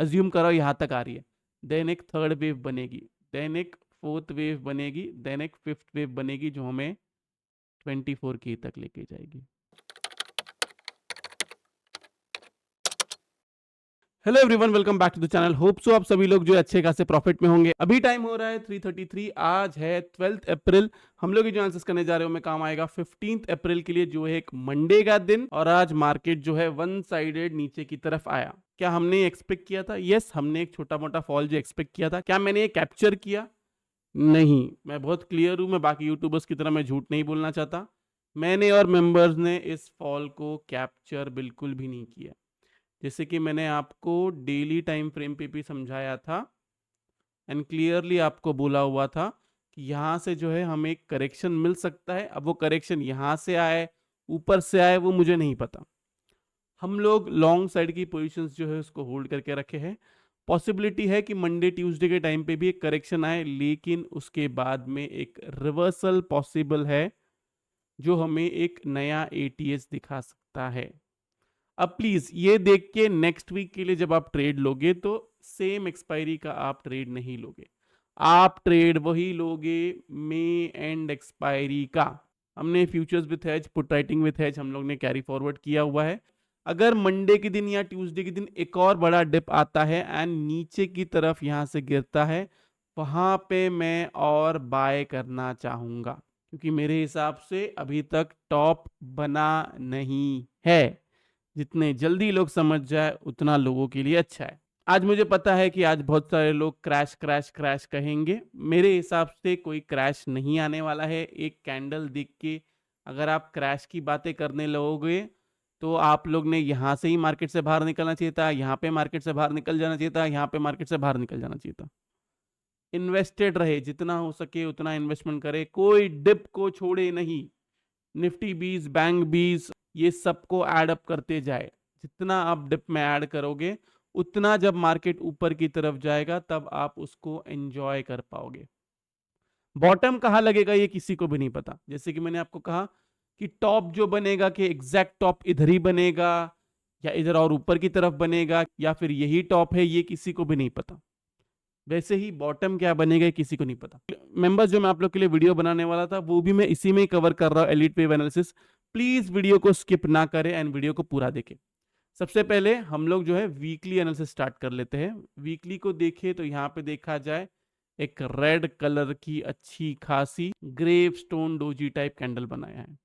Assume करो यहाँ तक आ रही है, देन एक थर्ड वेव बनेगी, देन एक फोर्थ वेव बनेगी, देन एक फिफ्थ वेव बनेगी जो हमें 24K तक लेके जाएगी। Hello everyone, welcome back to the channel. Hope so आप सभी लोग जो अच्छे खासे प्रॉफिट में होंगे। अभी टाइम हो रहा है 3:33, आज है 12 अप्रैल। हम लोग ये जो आंसर्स करने जा रहे हो में काम आएगा 15 अप्रैल के लिए, जो है एक मंडे का दिन। और आज मार्केट जो है वन साइडेड नीचे की तरफ आया। क्या हमने एक्सपेक्ट किया था? यस, हमने एक छोटा मोटा फॉल जो एक्सपेक्ट किया था। क्या मैंने ये कैप्चर किया? नहीं। मैं बहुत क्लियर हूं, मैं बाकी यूट्यूबर्स की तरह मैं झूठ नहीं बोलना चाहता। मैंने और मेंबर्स ने इस फॉल को कैप्चर बिल्कुल भी नहीं किया। जैसे कि मैंने आपको डेली टाइम फ्रेम पे भी समझाया था एंड क्लियरली आपको बोला हुआ था कि यहाँ से जो है हमें एक करेक्शन मिल सकता है। अब वो करेक्शन यहाँ से आए, ऊपर से आए, वो मुझे नहीं पता। हम लोग लॉन्ग साइड की पोजीशंस जो है उसको होल्ड करके रखे हैं। पॉसिबिलिटी है कि मंडे ट्यूसडे के टाइम पे भी एक करेक्शन आए, लेकिन उसके बाद में एक रिवर्सल पॉसिबल है जो हमें एक नया एटीएस दिखा सकता है। अब प्लीज ये देख के नेक्स्ट वीक के लिए जब आप ट्रेड लोगे तो सेम एक्सपायरी का आप ट्रेड नहीं लोगे। आप ट्रेड वही लोगे मे एंड एक्सपायरी का। हमने futures with hedge, put writing with hedge हम लोग ने कैरी फॉरवर्ड किया हुआ है। अगर मंडे के दिन या ट्यूसडे के दिन एक और बड़ा डिप आता है एंड नीचे की तरफ यहां से गिरता है, वहां पे मैं और बाय करना चाहूंगा, क्योंकि मेरे हिसाब से अभी तक टॉप बना नहीं है। जितने जल्दी लोग समझ जाए उतना लोगों के लिए अच्छा है। आज मुझे पता है कि आज बहुत सारे लोग क्रैश क्रैश क्रैश कहेंगे। मेरे हिसाब से कोई क्रैश नहीं आने वाला है। एक कैंडल दिख के अगर आप क्रैश की बातें करने लगोगे तो आप लोग ने यहाँ से ही मार्केट से बाहर निकलना चाहिए था, यहाँ पे मार्केट से बाहर निकल जाना चाहिए था, यहाँ पे मार्केट से बाहर निकल जाना चाहिए था। इन्वेस्टेड रहे, जितना हो सके उतना इन्वेस्टमेंट करे, कोई डिप को छोड़े नहीं। निफ्टी 20, बैंक 20, ये सबको ऐड अप करते जाए। जितना आप डिप में ऐड करोगे उतना जब मार्केट ऊपर की तरफ जाएगा तब आप उसको एंजॉय कर पाओगे। बॉटम कहां लगेगा ये किसी को भी नहीं पता। जैसे कि मैंने आपको कहा कि टॉप जो बनेगा कि एग्जैक्ट टॉप इधर ही बनेगा या इधर और ऊपर की तरफ बनेगा या फिर यही टॉप है, ये किसी को भी नहीं पता। वैसे ही बॉटम क्या बनेगा किसी को नहीं पता। मेंबर्स, जो मैं आप लोग के लिए वीडियो बनाने वाला था वो भी मैं इसी में ही कवर कर रहा हूँ, elite wave analysis. Please video को स्किप ना करें एंड वीडियो को पूरा देखें। सबसे पहले हम लोग जो है वीकली एनालिसिस स्टार्ट कर लेते हैं। वीकली को देखें तो यहाँ पे देखा जाए एक रेड कलर की अच्छी खासी grave stone doji type candle बनाया है।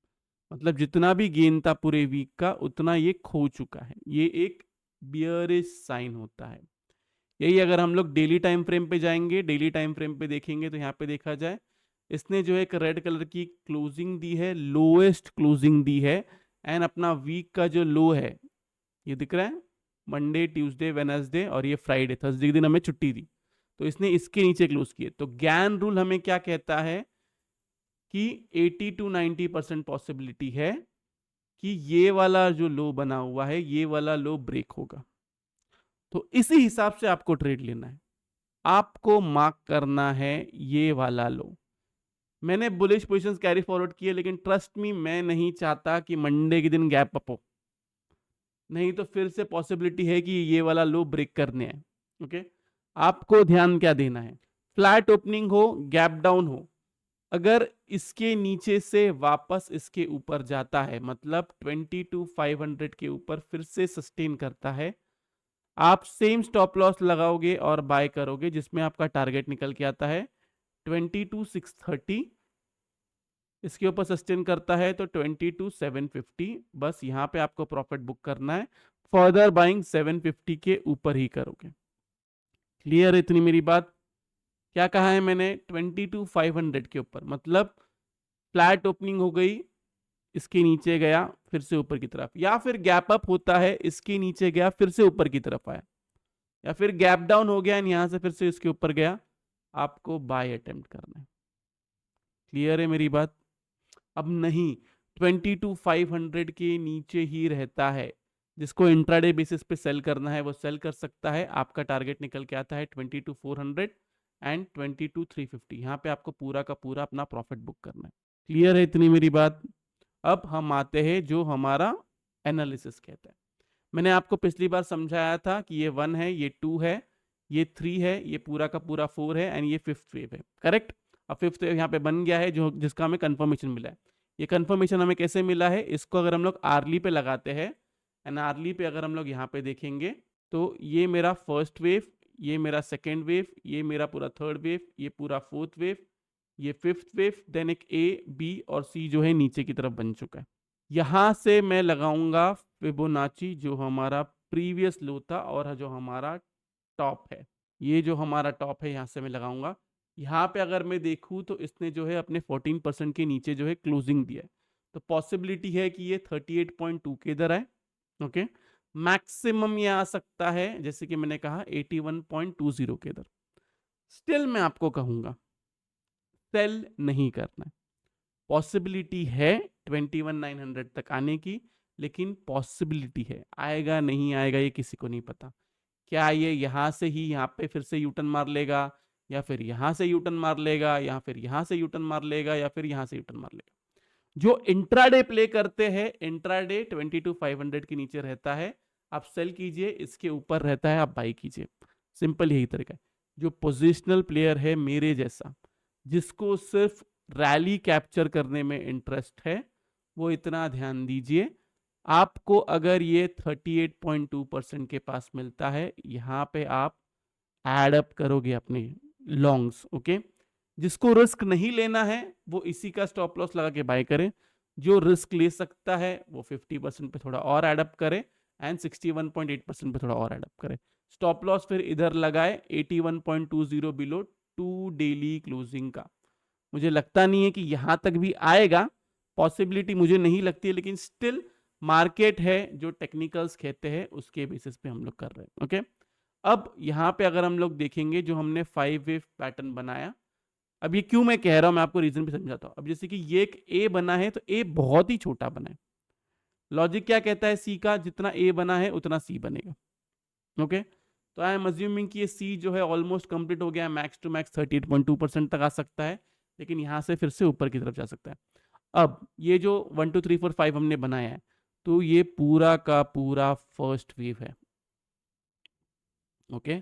मतलब जितना भी गेन था पूरे वीक का उतना ये खो चुका है। ये एक बियरिश साइन होता है। यही अगर हम लोग डेली टाइम फ्रेम पे जाएंगे, डेली टाइम फ्रेम पे देखेंगे तो यहाँ पे देखा जाए इसने जो है एक रेड कलर की क्लोजिंग दी है, लोएस्ट क्लोजिंग दी है। एंड अपना वीक का जो लो है ये दिख रहा है, मंडे ट्यूसडे वेनसडे और ये फ्राइडे, थर्सडे के दिन हमें छुट्टी दी, तो इसने इसके नीचे क्लोज किए। तो गैन रूल हमें क्या कहता है कि 80 to 90% पॉसिबिलिटी है कि ये वाला जो लो बना हुआ है ये वाला लो ब्रेक होगा। तो इसी हिसाब से आपको ट्रेड लेना है, आपको मार्क करना है ये वाला लो। मैंने बुलिश पोजीशंस कैरी फॉरवर्ड किए, लेकिन ट्रस्ट मी मैं नहीं चाहता कि मंडे के दिन गैप अप हो, नहीं तो फिर से पॉसिबिलिटी है कि ये वाला लो ब्रेक करने हैं। ओके, आपको ध्यान क्या देना है, फ्लैट ओपनिंग हो गैप डाउन हो, अगर इसके नीचे से वापस इसके ऊपर जाता है, मतलब 22,500 के ऊपर फिर से सस्टेन करता है, आप सेम स्टॉप लॉस लगाओगे और बाय करोगे, जिसमें आपका टारगेट निकल के आता है 22,630। इसके ऊपर सस्टेन करता है तो 22,750। बस यहाँ पे आपको प्रॉफिट बुक करना है। फर्दर बाइंग 750 के ऊपर ही करोगे। क्लियर है इतनी मेरी बात? क्या कहा है मैंने? 22,500 के ऊपर, मतलब फ्लैट ओपनिंग हो गई, इसके नीचे गया फिर से ऊपर की तरफ, या फिर गैप अप होता है इसके नीचे गया फिर से ऊपर की तरफ आया, या फिर गैप डाउन हो गया यहां से फिर से इसके ऊपर गया, आपको बाय अटेम्प्ट करना है। क्लियर है मेरी बात? अब नहीं, 22,500 के नीचे ही रहता है। जिसको इंट्राडे बेसिस पे सेल करना है वो सेल कर सकता है। आपका टारगेट निकल के आता है 22,400 एंड 22,350। यहाँ पे आपको पूरा का पूरा अपना प्रॉफिट बुक करना है। क्लियर है इतनी मेरी बात? अब हम आते हैं जो हमारा एनालिसिस कहता है। मैंने आपको पिछली बार समझाया था कि ये 1 है, ये 2 है, ये 3 है, ये पूरा का पूरा 4 है एंड ये फिफ्थ वेव है, करेक्ट। अब फिफ्थ वेव यहाँ पे बन गया है जो जिसका हमें कंफर्मेशन मिला है। ये कंफर्मेशन हमें कैसे मिला है, इसको अगर हम लोग आर्ली पे लगाते हैं एंड आर्ली पे अगर हम लोग यहाँ पे देखेंगे तो ये मेरा फर्स्ट वेव, ये मेरा सेकेंड वेव, ये मेरा पूरा थर्ड वेव, ये पूरा फोर्थ वेव, ये फिफ्थ वेव, देन एक ए बी और सी जो है नीचे की तरफ बन चुका है। यहाँ से मैं लगाऊंगा फिबोनाची जो हमारा प्रीवियस लो था और जो हमारा टॉप है, ये जो हमारा टॉप है यहाँ से मैं लगाऊंगा। यहाँ पे अगर मैं देखूँ तो इसने जो है अपने 14% के नीचे जो है क्लोजिंग दिया है, तो पॉसिबिलिटी है कि ये 38.2 के इधर आए। ओके, मैक्सिमम ये आ सकता है जैसे कि मैंने कहा 81.20 के इधर। स्टिल मैं आपको कहूंगा सेल नहीं करना है। पॉसिबिलिटी है 21,900 तक आने की, लेकिन पॉसिबिलिटी है, आएगा नहीं आएगा ये किसी को नहीं पता। क्या ये यहाँ से ही यहाँ पे फिर से यूटर्न मार लेगा, या फिर यहाँ से यूटर्न मार लेगा, या फिर यहाँ से यूटर्न मार लेगा, या फिर यहाँ से यूटर्न मार लेगा। जो इंट्राडे प्ले करते हैं, इंट्राडे 22,500 के नीचे रहता है, आप सेल कीजिए, इसके ऊपर रहता है आप बाई कीजिए। सिंपल यही तरीका है। जो पोजिशनल प्लेयर है मेरे जैसा, जिसको सिर्फ रैली कैप्चर करने में इंटरेस्ट है, वो इतना ध्यान दीजिए, आपको अगर ये 38.2% के पास मिलता है, यहाँ पे आप एड अप करोगे अपने लॉन्ग्स। ओके, जिसको रिस्क नहीं लेना है वो इसी का स्टॉप लॉस लगा के बाय करे, जो रिस्क ले सकता है वो 50% पे थोड़ा और एड अप करे एंड 61.8% पे थोड़ा और एड अप करे। स्टॉप लॉस फिर इधर लगाए 81.20 बिलो 2 डेली क्लोजिंग का। मुझे लगता नहीं है कि यहां तक भी आएगा, पॉसिबिलिटी मुझे नहीं लगती है, लेकिन स्टिल मार्केट है जो टेक्निकल्स कहते हैं उसके बेसिस पे हम लोग कर रहे हैं। ओके, अब यहां पे अगर हम लोग देखेंगे जो हमने 5 वेव पैटर्न बनाया, अब ये क्यों मैं कह रहा हूं मैं आपको रीजन भी समझाता हूं। अब जैसे कि ये एक ए बना है तो ए बहुत ही छोटा बना है। लॉजिक क्या कहता है सी का, जितना ए बना है उतना सी बनेगा। ओके, तो आई एम अज्यूमिंग कि ये सी जो है ऑलमोस्ट कंप्लीट हो गया, मैक्स टू मैक्स 38.2% तक आ सकता है, लेकिन यहां से फिर से ऊपर की तरफ जा सकता है। अब ये जो 1 2 3 4 5 हमने बनाया है, तो ये पूरा का पूरा फर्स्ट वेव है। ओके,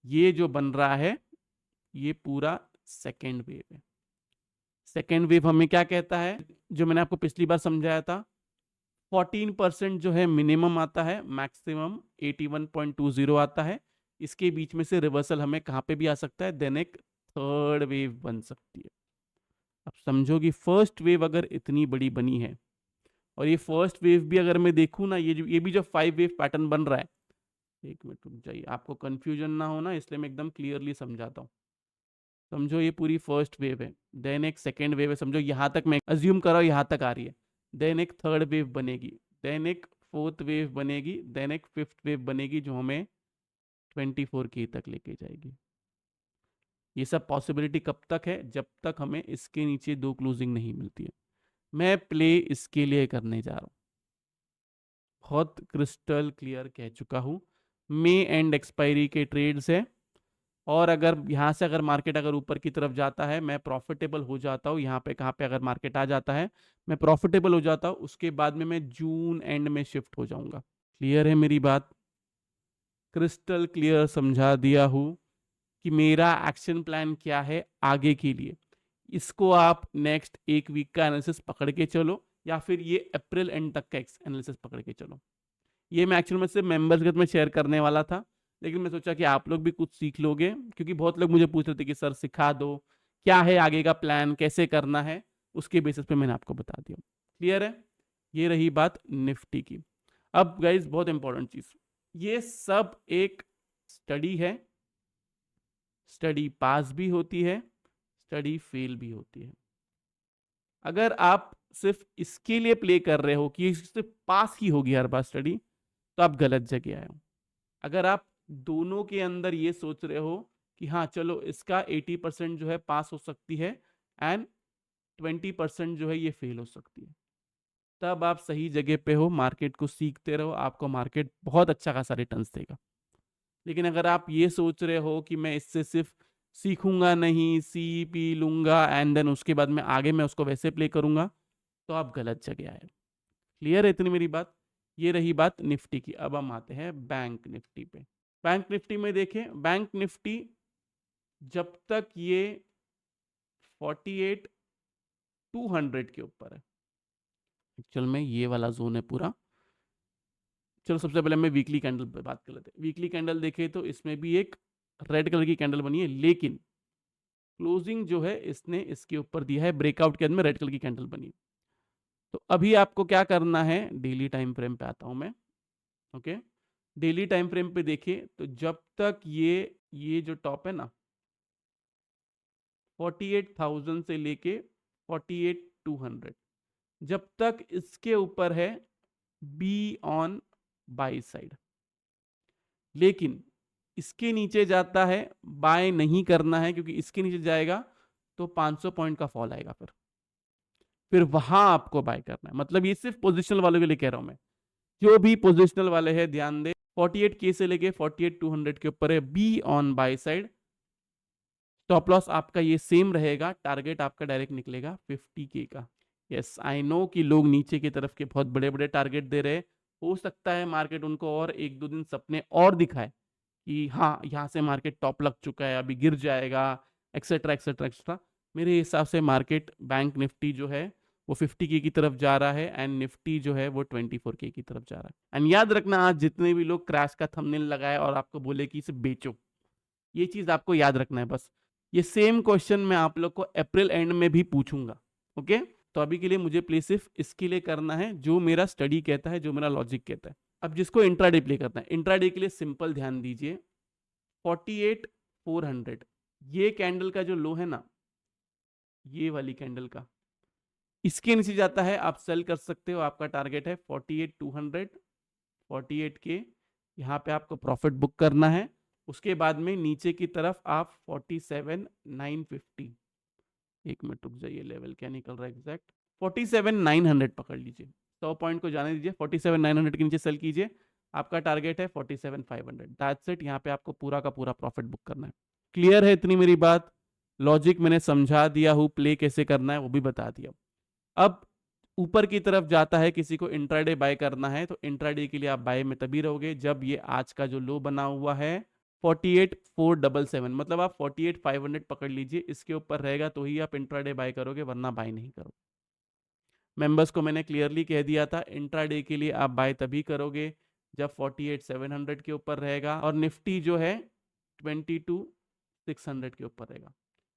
ये जो बन रहा है ये पूरा सेकेंड वेव है। सेकेंड वेव हमें क्या कहता है, जो मैंने आपको पिछली बार समझाया था, 14% जो है मिनिमम आता है, मैक्सिमम 81.20 आता है। इसके बीच में से रिवर्सल हमें कहां पे भी आ सकता है, देन एक थर्ड वेव बन सकती है। अब समझो कि फर्स्ट वेव अगर इतनी बड़ी बनी है, और ये फर्स्ट वेव भी अगर मैं देखूं ना, ये भी जो 5 वेव पैटर्न बन रहा है, एक मिनट रुक जाइए, आपको कंफ्यूजन ना हो ना, इसलिए मैं एकदम क्लियरली समझाता हूँ। समझो ये पूरी फर्स्ट वेव है, देन एक सेकेंड वेव है, समझो यहाँ तक मैं अज्यूम कर रहा हूँ यहाँ तक आ रही है, देन एक थर्ड वेव बनेगी, देन एक फोर्थ वेव बनेगी, देन एक फिफ्थ वेव बनेगी जो हमें 24K तक लेके जाएगी। ये सब पॉसिबिलिटी कब तक है, जब तक हमें इसके नीचे दो क्लोजिंग नहीं मिलती है। मैं प्ले इसके लिए करने जा रहा हूँ, बहुत क्रिस्टल क्लियर कह चुका हूँ। मे एंड एक्सपायरी के ट्रेड्स है, और अगर यहाँ से अगर मार्केट अगर ऊपर की तरफ जाता है, मैं प्रॉफिटेबल हो जाता हूँ, यहाँ पे कहाँ पे अगर मार्केट आ जाता है मैं प्रॉफिटेबल हो जाता हूँ, उसके बाद में मैं जून एंड में शिफ्ट हो जाऊंगा। क्लियर है मेरी बात, क्रिस्टल क्लियर समझा दिया हूँ कि मेरा एक्शन प्लान क्या है आगे के लिए। इसको आप नेक्स्ट एक वीक का एनालिसिस पकड़ के चलो, या फिर ये अप्रैल एंड तक का एनालिसिस पकड़ के चलो। ये मैं एक्चुअल में सिर्फ मेंबर्स के साथ में शेयर करने वाला था, लेकिन मैं सोचा कि आप लोग भी कुछ सीख लोगे, क्योंकि बहुत लोग मुझे पूछ रहे थे कि सर सिखा दो, क्या है आगे का प्लान, कैसे करना है, उसके बेसिस पे मैंने आपको बता दिया। क्लियर है, ये रही बात निफ्टी की। अब गाइज बहुत इंपॉर्टेंट चीज, ये सब एक स्टडी है, स्टडी पास भी होती है, स्टडी फेल भी होती है। अगर आप सिर्फ इसके लिए प्ले कर रहे हो कि सिर्फ पास ही होगी हर बार स्टडी, तो आप गलत जगह आए हो। अगर आप दोनों के अंदर ये सोच रहे हो कि हाँ चलो इसका 80% जो है पास हो सकती है एंड 20% जो है ये फेल हो सकती है, तब आप सही जगह पे हो। मार्केट को सीखते रहो, आपको मार्केट बहुत अच्छा खासा रिटर्न्स देगा। लेकिन अगर आप ये सोच रहे हो कि मैं इससे सिर्फ सीखूंगा नहीं, सी पी लूंगा एंड देन उसके बाद में आगे मैं उसको वैसे प्ले करूंगा, तो आप गलत जगह आए। क्लियर है इतनी मेरी बात। ये रही बात निफ्टी की। अब हम आते हैं बैंक निफ्टी पे। बैंक निफ्टी में देखें, बैंक निफ्टी जब तक ये 48,200 के ऊपर है, एक्चुअल में ये वाला जोन है पूरा। चलो सबसे पहले हमें वीकली कैंडल पे बात कर लेते हैं। वीकली कैंडल देखें तो इसमें भी एक रेड कलर की कैंडल बनी है, लेकिन क्लोजिंग जो है इसने इसके ऊपर दिया है, ब्रेकआउट के अंदर में रेड कलर की कैंडल बनी। तो अभी आपको क्या करना है, डेली टाइम फ्रेम पे आता हूं मैं। ओके, डेली टाइम फ्रेम पे देखिए तो जब तक ये जो टॉप है ना 48,000 से लेके 48,200, जब तक इसके ऊपर है बी ऑन बाई साइड, लेकिन इसके नीचे जाता है बाय नहीं करना है, क्योंकि इसके नीचे जाएगा तो 500 पॉइंट का फॉल आएगा, फिर वहां आपको बाय करना है। मतलब ये सिर्फ पोजिशनल वालों के लिए कह रहा हूं मैं। जो भी पोजिशनल वाले हैं ध्यान दे, 48K से लेके 48,200 के ऊपर है be on by side. Stop loss आपका ये सेम रहेगा, टारगेट आपका डायरेक्ट निकलेगा 50K का। यस आई नो कि लोग नीचे की तरफ के बहुत बड़े बड़े टारगेट दे रहे हैं। हो सकता है मार्केट उनको और एक दो दिन सपने और दिखाए कि हाँ यहाँ से मार्केट टॉप लग चुका है, अभी गिर जाएगा, एक्सेट्रा एक्सेट्रा एक्सेट्रा। मेरे हिसाब से मार्केट बैंक निफ्टी जो है वो 50K की तरफ जा रहा है, एंड निफ्टी जो है वो 24K की तरफ जा रहा है। एंड याद रखना, आज जितने भी लोग क्रैश का थंबनेल लगाए और आपको बोले कि इसे बेचो, ये चीज आपको याद रखना है बस। ये सेम क्वेश्चन मैं आप लोग को अप्रैल एंड में भी पूछूंगा। ओके, तो अभी के लिए मुझे प्ले सिर्फ इसके लिए करना है जो मेरा स्टडी कहता है, जो मेरा लॉजिक कहता है। अब जिसको इंट्राडे प्ले करना है, इंट्राडे के लिए सिंपल ध्यान दीजिए, 48,400 ये कैंडल का जो लो है ना, ये वाली कैंडल का, इसके नीचे जाता है आप सेल कर सकते हो। आपका टारगेट है 48,200, 48K, यहाँ पे आपको प्रॉफिट बुक करना है। उसके बाद में नीचे की तरफ आप 47,950, एक मिनट रुक जाइए, लेवल क्या निकल रहा है एग्जैक्ट, 47,900 पकड़ लीजिए, 100 पॉइंट को जाने दीजिए, 47,900 के नीचे सेल कीजिए। आपका टारगेट है 47,500, दैट्स इट। यहाँ पे आपको पूरा का पूरा प्रॉफिट बुक करना है। क्लियर है इतनी मेरी बात? लॉजिक मैंने समझा दिया हूँ, प्ले कैसे करना है वो भी बता दिया। अब ऊपर की तरफ जाता है, किसी को इंट्राडे बाय करना है, तो इंट्राडे के लिए आप बाय में तभी रहोगे जब ये आज का जो लो बना हुआ है 48,477, मतलब आप 48,500 पकड़ लीजिए, इसके ऊपर रहेगा तो ही आप इंट्राडे बाय करोगे, वरना बाय नहीं करोगे। मेंबर्स को मैंने क्लियरली कह दिया था, इंट्राडे के लिए आप बाय तभी करोगे जब 48,700 के ऊपर रहेगा, और निफ्टी जो है 22,600 के ऊपर रहेगा।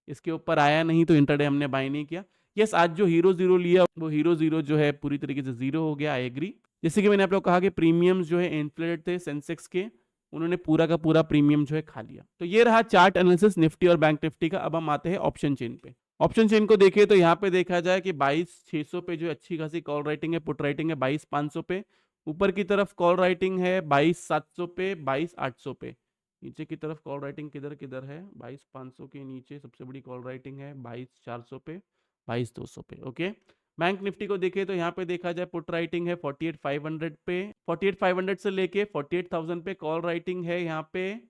इसके ऊपर आया नहीं तो इंट्राडे हमने बाय नहीं किया। यस, आज जो हीरो जीरो लिया वो हीरो जीरो जो है पूरी तरीके से जीरो हो गया, आई एग्री। जैसे कि मैंने आप लोग कहा कि प्रीमियम्स जो है इन्फ्लेटेड थे सेंसेक्स के, उन्होंने पूरा का पूरा प्रीमियम जो है खा लिया। तो ये रहा चार्ट एनालिसिस निफ्टी और बैंक निफ्टी का। अब हम आते हैं ऑप्शन चेन पे। ऑप्शन चेन को देखिए तो यहाँ पे देखा जाए कि 22,600 पे जो अच्छी खासी कॉल राइटिंग है, पुट राइटिंग है 22,500 पे, ऊपर की तरफ कॉल राइटिंग है 22,700 पे, 22,800 पे। नीचे की तरफ कॉल राइटिंग किधर किधर है, 22,500 के नीचे सबसे बड़ी कॉल राइटिंग है 22,400 पे, 22,200 पे। ओके, बैंक निफ्टी को देखें तो यहाँ पे देखा जाए पुट राइटिंग है 48,500 पे, 48,500 से लेके 48,000 पे कॉल राइटिंग है यहाँ पे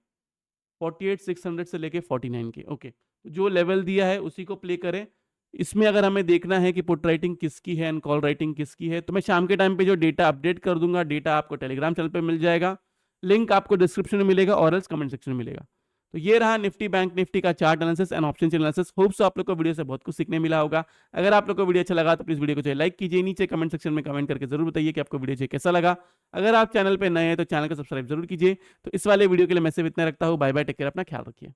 48,600 से लेके 49K। ओके, जो लेवल दिया है उसी को प्ले करें। इसमें अगर हमें देखना है कि पुट राइटिंग किसकी है एंड कॉल राइटिंग किसकी है, तो मैं शाम के टाइम पे जो डेटा अपडेट कर दूंगा, डेटा आपको टेलीग्राम चैनल पे मिल जाएगा, लिंक आपको डिस्क्रिप्शन में मिलेगा और एल्स कमेंट सेक्शन में मिलेगा। तो ये रहा निफ्टी बैंक निफ्टी का chart analysis and option analysis. Hope so आप लोग को वीडियो से बहुत कुछ सीखने मिला होगा। अगर आप लोग को वीडियो अच्छा लगा तो प्लीज वीडियो को लाइक कीजिए, नीचे कमेंट सेक्शन में कमेंट करके जरूर बताइए कि आपको वीडियो कैसा लगा। अगर आप चैनल पे नए हैं तो चैनल को सब्सक्राइब जरूर कीजिए। तो इस वाले वीडियो के लिए मैं सिर्फ इतना रखता हूँ, बाय बाय, टेक केयर, अपना ख्याल रखिए।